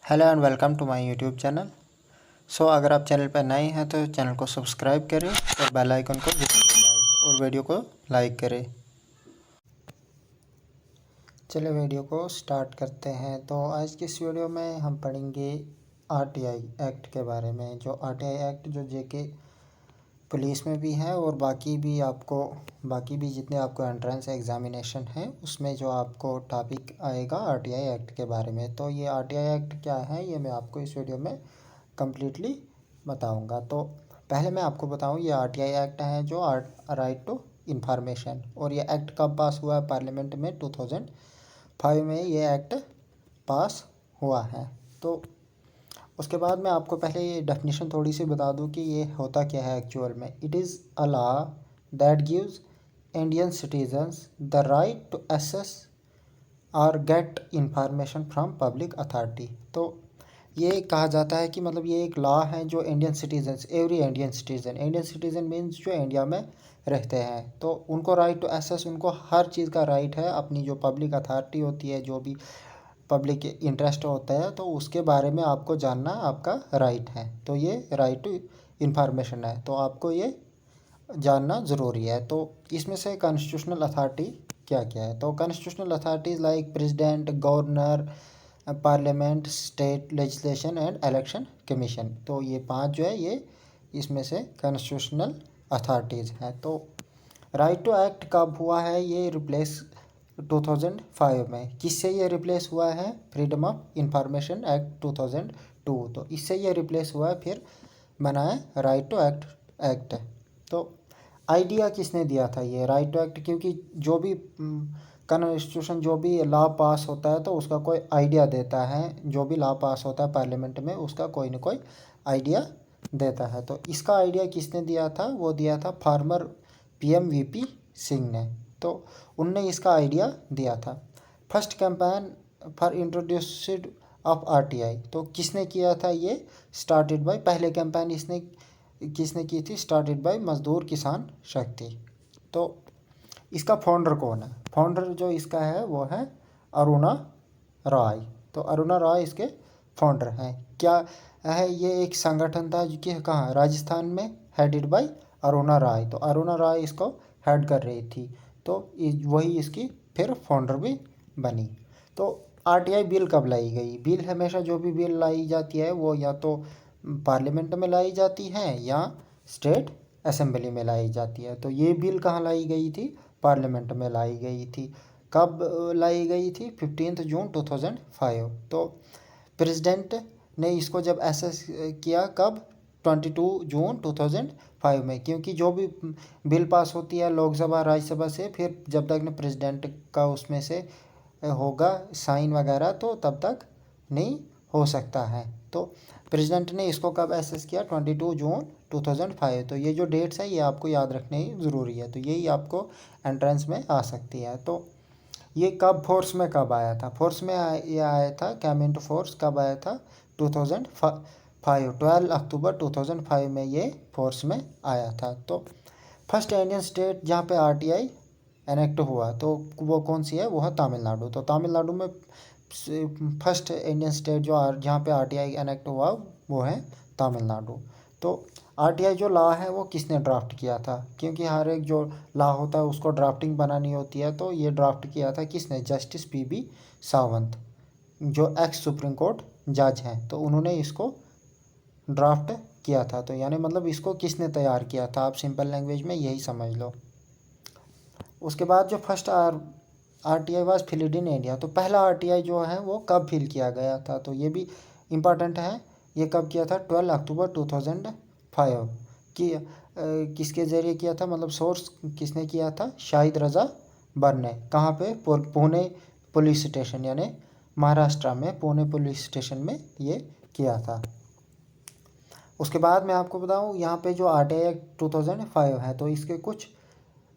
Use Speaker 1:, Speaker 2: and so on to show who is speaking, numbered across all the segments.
Speaker 1: Hello and welcome to my YouTube channel. अगर आप channel पर नए हैं तो चैनल को सब्सक्राइब करें और बेल आइकन को जरूर दबाएं और वीडियो को लाइक करें। चलिए वीडियो को स्टार्ट करते हैं। तो आज की इस वीडियो में हम पढ़ेंगे आरटीआई एक्ट के बारे में। जो आरटीआई एक्ट जो जेके पुलिस में भी है और बाकी भी जितने आपको एंट्रेंस एग्जामिनेशन है उसमें जो आपको टॉपिक आएगा आरटीआई एक्ट के बारे में। तो ये आरटीआई एक्ट क्या है ये मैं आपको इस वीडियो में कम्प्लीटली बताऊंगा। तो पहले मैं आपको बताऊं ये आरटीआई एक्ट है जो राइट टू इंफॉर्मेशन, और ये एक्ट कब पास हुआ है पार्लियामेंट में 2005 में ये एक्ट पास हुआ है। तो उसके बाद मैं आपको पहले ये डेफिनेशन थोड़ी सी बता दूं कि ये होता क्या है एक्चुअल में। It is a law that gives Indian citizens the right to access और get information from public authority. तो ये कहा जाता है कि मतलब ये एक लॉ है जो Indian citizens, every Indian citizen means जो इंडिया में रहते हैं, तो उनको राइट टू एक्सेस, उनको हर चीज़ का राइट है। अपनी जो पब्लिक अथॉरिटी होती है, जो भी पब्लिक इंटरेस्ट होता है, तो उसके बारे में आपको जानना आपका राइट है। तो ये राइट टू इंफॉर्मेशन है, तो आपको ये जानना ज़रूरी है। तो इसमें से कॉन्स्टिट्यूशनल अथॉरिटी क्या क्या है। तो constitutional authorities like president, governor, parliament, state legislation and election commission. तो ये 5 जो है ये इसमें से कॉन्स्टिट्यूशनल अथॉरिटीज़ हैं। तो राइट टू एक्ट कब हुआ है, ये रिप्लेस 2005 में किससे ये रिप्लेस हुआ है, फ्रीडम ऑफ इंफॉर्मेशन एक्ट 2002। तो इससे ये रिप्लेस हुआ है, फिर बना है राइट टू एक्ट। तो आइडिया किसने दिया था ये राइट टू एक्ट, क्योंकि जो भी कॉन्स्टिट्यूशन, जो भी लॉ पास होता है तो उसका कोई आइडिया देता है। जो भी लॉ पास होता है पार्लियामेंट में उसका कोई ना कोई आइडिया देता है। तो इसका आइडिया किसने दिया था, वो दिया था फार्मर पीएम वीपी सिंह ने। तो उनने इसका आइडिया दिया था। First campaign for introduced of RTI, तो किसने किया था ये, स्टार्टेड बाय, पहले कैंपेन इसने किसने की थी, स्टार्टेड बाय मजदूर किसान शक्ति। तो इसका फाउंडर कौन है, फाउंडर जो इसका है वो है अरुणा रॉय। तो अरुणा रॉय इसके फाउंडर हैं। क्या है, ये एक संगठन था जो कि कहाँ, राजस्थान में, हेडेड बाय अरुणा रॉय। तो अरुणा रॉय इसको हेड कर रही थी। तो वही इसकी फिर फाउंडर भी बनी। तो आरटीआई बिल कब लाई गई, बिल हमेशा जो भी बिल लाई जाती है वो या तो पार्लियामेंट में लाई जाती है या स्टेट असेंबली में लाई जाती है। तो ये बिल कहाँ लाई गई थी, पार्लियामेंट में लाई गई थी। कब लाई गई थी, 15 जून 2005। तो प्रेसिडेंट ने इसको जब एसेस किया कब, 22 जून 2005 में, क्योंकि जो भी बिल पास होती है लोकसभा राज्यसभा से, फिर जब तक न प्रेसिडेंट का उसमें से होगा साइन वगैरह तो तब तक नहीं हो सकता है। तो प्रेसिडेंट ने इसको कब एसेस किया, 22 जून 2005। तो ये जो डेट्स है ये आपको याद रखने ज़रूरी है, तो यही आपको एंट्रेंस में आ सकती है। तो ये कब फोर्स में कब आया था, फोर्स में ये आया था, कैम इनटू फोर्स कब आया था, 2005, 12 अक्टूबर 2005 में ये फोर्स में आया था। तो फर्स्ट इंडियन स्टेट जहाँ पे आरटीआई एनेक्ट हुआ तो वो कौन सी है, वो है तमिलनाडु। तो तमिलनाडु में फर्स्ट इंडियन स्टेट जो जहाँ पे आरटीआई एनेक्ट हुआ वो है तमिलनाडु। तो आरटीआई जो लॉ है वो किसने ड्राफ्ट किया था, क्योंकि हर एक जो लॉ होता है उसको ड्राफ्टिंग बनानी होती है। तो ये ड्राफ्ट किया था किसने, जस्टिस पीबी सावंत, जो एक्स सुप्रीम कोर्ट जज हैं। तो उन्होंने इसको ड्राफ्ट किया था। तो यानी मतलब इसको किसने तैयार किया था, आप सिंपल लैंग्वेज में यही समझ लो। उसके बाद जो first RTI was filled in India, तो पहला आरटीआई जो है वो कब फिल किया गया था, तो ये भी इम्पॉर्टेंट है। ये कब किया था, 12 अक्टूबर 2005 की किसके ज़रिए किया था, मतलब सोर्स किसने किया था, शाहिद रज़ा बर ने। कहाँ पे, पुणे पुलिस स्टेशन, यानी महाराष्ट्र में पुणे पुलिस स्टेशन में ये किया था। उसके बाद मैं आपको बताऊँ यहाँ पे जो आरटीआई एक्ट 2005 है तो इसके कुछ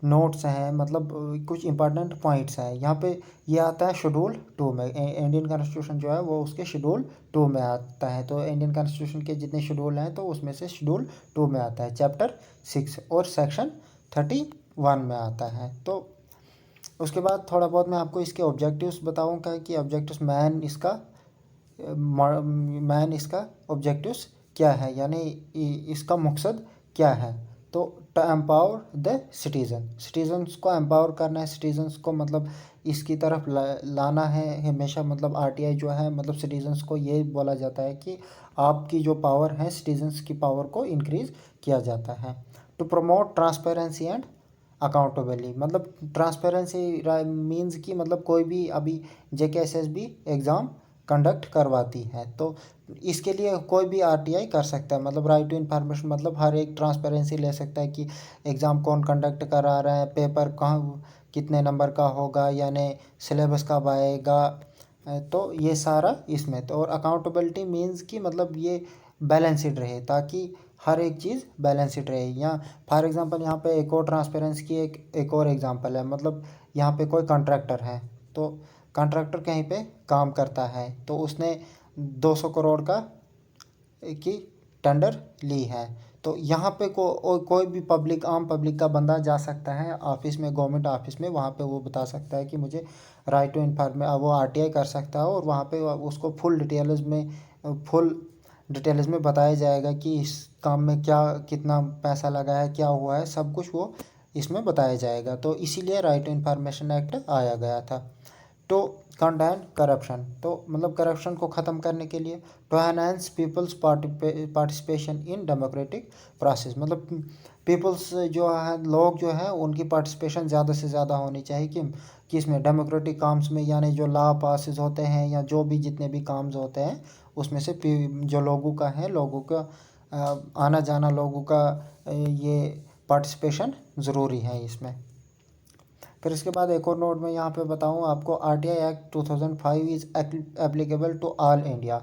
Speaker 1: नोट्स हैं, मतलब कुछ इंपॉर्टेंट पॉइंट्स हैं यहाँ पे। ये आता है शेड्यूल 2 में, इंडियन कॉन्स्टिट्यूशन जो है वो उसके शेड्यूल 2 में आता है। तो इंडियन कॉन्स्टिट्यूशन के जितने शेड्यूल हैं तो उसमें से शेड्यूल 2 में आता है, चैप्टर 6 और सेक्शन 31 में आता है। तो उसके बाद थोड़ा बहुत मैं आपको इसके ऑब्जेक्टिव्स बताऊँगा कि ऑब्जेक्टिव्स मैन इसका मैन इसका ऑब्जेक्टिव्स क्या है, यानी इसका मकसद क्या है। तो टू एम्पावर द सिटीजन्स को एम्पावर करना है, सिटीजन्स को मतलब इसकी तरफ लाना है हमेशा। मतलब आरटीआई जो है मतलब सिटीजन्स को ये बोला जाता है कि आपकी जो पावर है सिटीजन्स की पावर को इंक्रीज किया जाता है। To promote transparency and accountability, मतलब ट्रांसपेरेंसी मीन्स कि मतलब कोई भी अभी जेकेएसएसबी एग्ज़ाम कंडक्ट करवाती है तो इसके लिए कोई भी आरटीआई कर सकता है। मतलब राइट टू इन्फॉर्मेशन, मतलब हर एक ट्रांसपेरेंसी ले सकता है कि एग्ज़ाम कौन कंडक्ट करा रहा है, पेपर कहाँ कितने नंबर का होगा, यानी सिलेबस कब आएगा। तो ये सारा इसमें तो। और अकाउंटेबिलिटी मीन्स कि मतलब ये बैलेंसड रहे, ताकि हर एक चीज़ बैलेंसड रहे। या फॉर एग्जांपल यहाँ पे एक और ट्रांसपेरेंसी की एक और एग्जांपल है। मतलब यहाँ पे कोई कॉन्ट्रैक्टर है, तो कॉन्ट्रैक्टर कहीं पे काम करता है, तो उसने 200 करोड़ का की टेंडर ली है। तो यहाँ पे कोई भी पब्लिक, आम पब्लिक का बंदा जा सकता है ऑफिस में, गवर्नमेंट ऑफिस में, वहाँ पे वो बता सकता है कि मुझे राइट टू इन्फॉर्म, वो आरटीआई कर सकता है। और वहाँ पे उसको फुल डिटेल्स में बताया जाएगा कि इस काम में क्या कितना पैसा लगा है, क्या हुआ है, सब कुछ वो इसमें बताया जाएगा। तो इसीलिए राइट टू इन्फॉर्मेशन एक्ट आया गया था। तो कंटेन करप्शन, तो मतलब करप्शन को ख़त्म करने के लिए। To enhance people's participation in democratic process, मतलब पीपल्स जो है, लोग जो है, उनकी पार्टिसिपेशन ज़्यादा से ज़्यादा होनी चाहिए कि इसमें डेमोक्रेटिक काम्स में, यानी जो लॉ पासेस होते हैं या जो भी जितने भी काम्स होते हैं उसमें से जो लोगों का है, लोगों का आना जाना, लोगों का ये पार्टिसिपेशन ज़रूरी है इसमें। फिर इसके बाद एक और नोट में यहाँ पे बताऊँ आपको, RTI act 2005 is applicable to all India.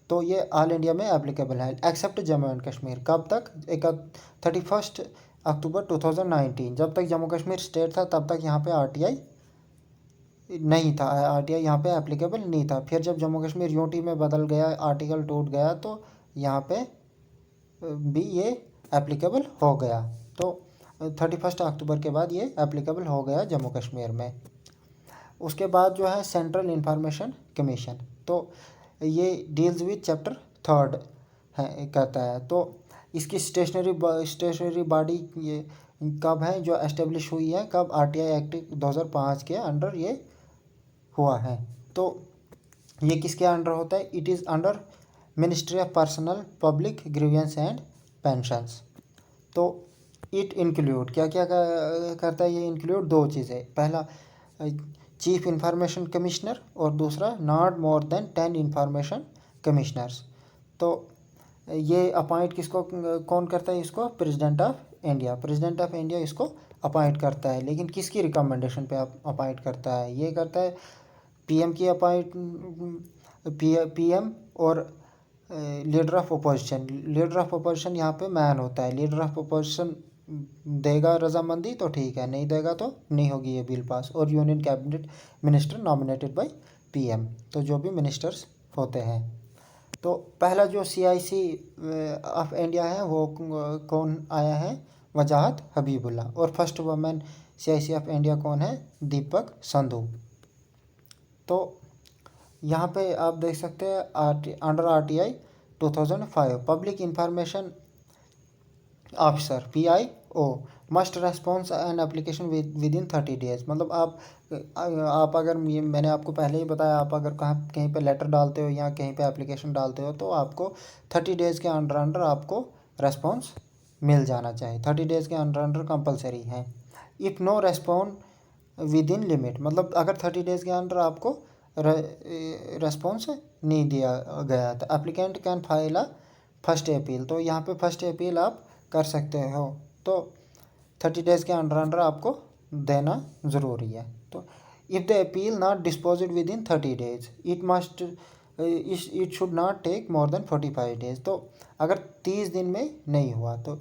Speaker 1: तो ये ऑल इंडिया में एप्लीकेबल है एक्सेप्ट जम्मू एंड कश्मीर। कब तक? 31 अक्टूबर 2019, जब तक जम्मू कश्मीर स्टेट था तब तक यहाँ पे आरटीआई नहीं था, आरटीआई यहाँ पे एप्लीकेबल नहीं था। फिर जब जम्मू कश्मीर यूटी में बदल गया, आर्टिकल टूट गया, तो यहाँ पे भी ये एप्लीकेबल हो गया। तो 31 अक्टूबर के बाद ये एप्लीकेबल हो गया जम्मू कश्मीर में। उसके बाद जो है सेंट्रल इंफॉर्मेशन कमीशन, तो ये डील्स विद चैप्टर 3 है कहता है। तो इसकी स्टेशनरी बॉडी ये कब है जो एस्टेब्लिश हुई है, कब? आरटीआई एक्ट 2005 के अंडर ये हुआ है। तो ये किसके अंडर होता है? It is under ministry of personnel public grievance and pensions. तो इट इंक्लूड क्या क्या करता है? ये इंक्लूड दो चीज़ें, पहला चीफ इंफॉर्मेशन कमिश्नर और दूसरा not more than 10 information commissioners. तो ये अपॉइंट किसको कौन करता है? इसको president of India. President of India इसको अपॉइंट करता है, लेकिन किसकी रिकमेंडेशन पे अपॉइंट करता है? ये करता है पीएम की अपॉइंट, पीएम और leader of opposition. Leader of opposition यहाँ पे मैन होता है। लीडर ऑफ अपोजिशन देगा रजामंदी तो ठीक है, नहीं देगा तो नहीं होगी ये बिल पास। और union cabinet minister nominated by PM, तो जो भी मिनिस्टर्स होते हैं। तो पहला जो सीआईसी ऑफ इंडिया है वो कौन आया है? वजाहत हबीबुल्ला। और first women CIC of India कौन है? दीपक संधू। तो यहाँ पे आप देख सकते हैं under RTI 2005 public information officer PIO must response an application with in 30 days. मतलब आप अगर मैंने आपको पहले ही बताया, आप अगर कहीं पे लेटर डालते हो या कहीं पे एप्लीकेशन डालते हो तो आपको 30 डेज़ के अंडर आपको रेस्पॉन्स मिल जाना चाहिए। 30 डेज़ के अंडर कंपलसरी है। If no respond within limit, मतलब अगर 30 डेज़ के अंदर आपको रेस्पॉन्स नहीं दिया गया तो applicant can file a first appeal. तो यहाँ पे फर्स्ट अपील आप कर सकते हो। तो 30 डेज़ के अंडर आपको देना ज़रूरी है। तो if the appeal not disposed within 30 days it should not take more than 45 days. तो अगर 30 दिन में नहीं हुआ तो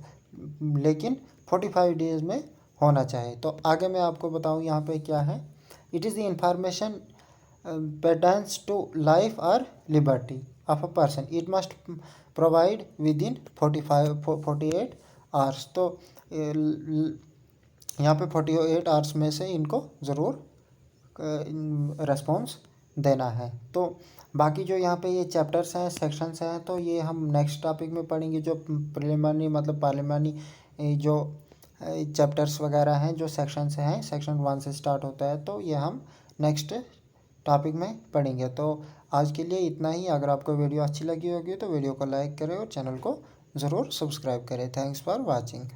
Speaker 1: लेकिन 45 डेज़ में होना चाहिए। तो आगे मैं आपको बताऊँ यहाँ पे क्या है। It is the information pertains to life or liberty of a person. It must provide within 48 hours। तो यहाँ पे 48 आवर्स में से इनको ज़रूर रेस्पॉन्स देना है। तो बाकी जो यहाँ पे ये चैप्टर्स हैं, सेक्शंस हैं, तो ये हम नेक्स्ट टॉपिक में पढ़ेंगे। जो प्रिलिमिनरी मतलब पार्लियामानी जो चैप्टर्स वगैरह हैं, जो सेक्शंस हैं, सेक्शन 1 से स्टार्ट होता है, तो ये हम नेक्स्ट टॉपिक में पढ़ेंगे। तो आज के लिए इतना ही। अगर आपको वीडियो अच्छी लगी होगी तो वीडियो को लाइक करें और चैनल को ज़रूर सब्सक्राइब करें। Thanks for watching.